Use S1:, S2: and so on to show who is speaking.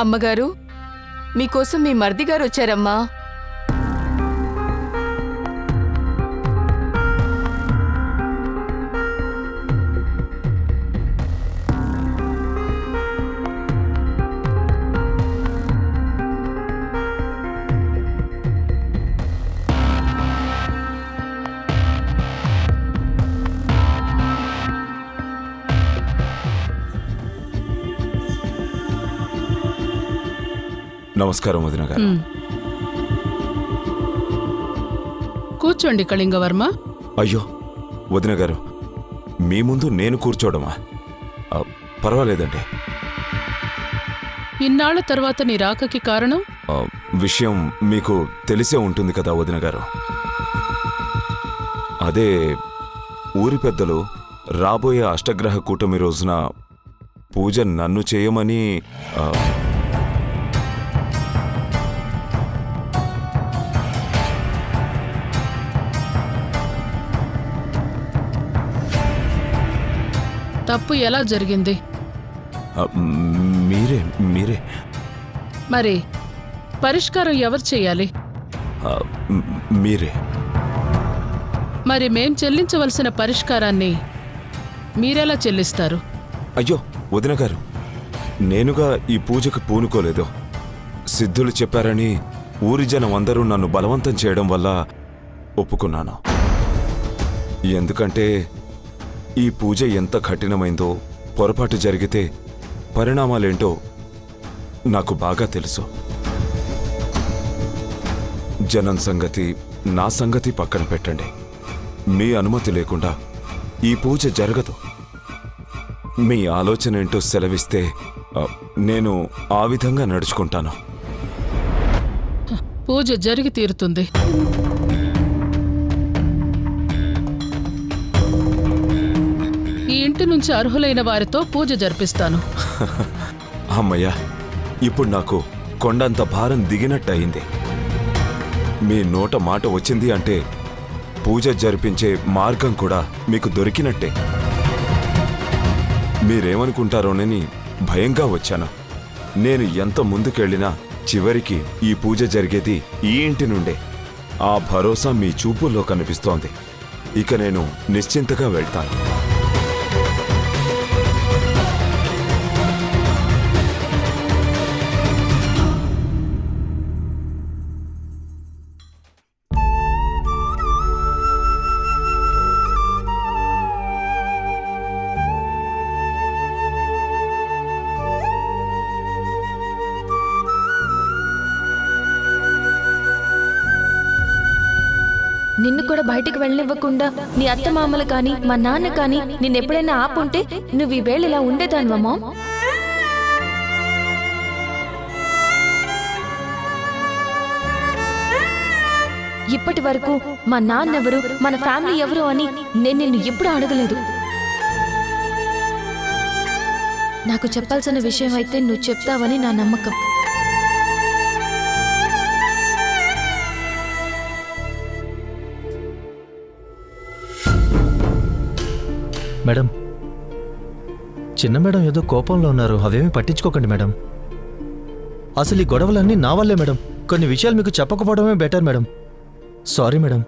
S1: అమ్మగారు, మీకోసం మీ మర్ది గారు వచ్చారమ్మా.
S2: నమస్కారం వదిన గారు.
S3: కూర్చోండి కళింగవర్మ.
S2: అయ్యో వదిన గారు, మీ ముందు నేను కూర్చోవడమా? పర్వాలేదండి.
S3: ఇన్నాళ్ల తర్వాత నీ రాకకి కారణం?
S2: విషయం మీకు తెలిసే ఉంటుంది కదా వదిన గారు. అదే ఊరి పెద్దలు రాబోయే అష్టగ్రహ కూటమి రోజున పూజ నన్ను చేయమని
S3: తప్పు ఎలా జరిగింది?
S2: మీరే
S3: మరి పరిష్కారం ఎవరు చెయ్యాలి?
S2: మీరే.
S3: మరి మేం చెల్లించవలసిన పరిష్కారాన్ని మీరెలా చెల్లిస్తారు?
S2: అయ్యో వదిన గారు, నేనుగా ఈ పూజకు పూనుకోలేదు. సిద్ధులు చెప్పారని ఊరి జనం అందరూ నన్ను బలవంతం చేయడం వల్ల ఒప్పుకున్నాను. ఎందుకంటే ఈ పూజ ఎంత కఠినమైందో, పొరపాటు జరిగితే పరిణామాలేంటో నాకు బాగా తెలుసు. జనం సంగతి, నా సంగతి పక్కన పెట్టండి. మీ అనుమతి లేకుండా ఈ పూజ జరగదు. మీ ఆలోచన ఏంటో సెలవిస్తే నేను ఆ విధంగా నడుచుకుంటాను.
S3: పూజ జరిగి తీరుతుంది. ఈ ఇంటి నుంచి అర్హులైన వారితో పూజ జరిపిస్తాను.
S2: అమ్మయ్యా, ఇప్పుడు నాకు కొండంత భారం దిగినట్టయింది. మీ నోట మాట వచ్చింది అంటే పూజ జరిపించే మార్గం కూడా మీకు దొరికినట్టే. మీరేమనుకుంటారోనని భయంగా వచ్చాను. నేను ఎంత ముందుకెళ్ళినా చివరికి ఈ పూజ జరిగేది ఈ ఇంటి నుండే. ఆ భరోసా మీ చూపుల్లో కనిపిస్తోంది. ఇక నేను నిశ్చింతగా వెళ్తాను.
S4: నిన్ను కూడా బయటికి వెళ్ళనివ్వకుండా నీ అత్త మామలు కానీ మా నాన్న కానీ నిన్నెప్పుడైనా ఆపుంటే నువ్వు ఈ వేళ ఇలా ఉండేదానివమ్మా. ఇప్పటి వరకు మా నాన్నెవరు, మన ఫ్యామిలీ ఎవరు అని నేను నిన్ను ఎప్పుడు అడగలేదు. నాకు చెప్పాల్సిన విషయం అయితే నువ్వు చెప్తావని నా నమ్మకం.
S5: మేడం, చిన్న మేడం ఏదో కోపంలో ఉన్నారు. అవేమీ పట్టించుకోకండి మేడం. అసలు ఈ గొడవలన్నీ నా వల్లే మేడం. కొన్ని విషయాలు మీకు చెప్పకపోవడమే బెటర్ మేడం. Sorry madam.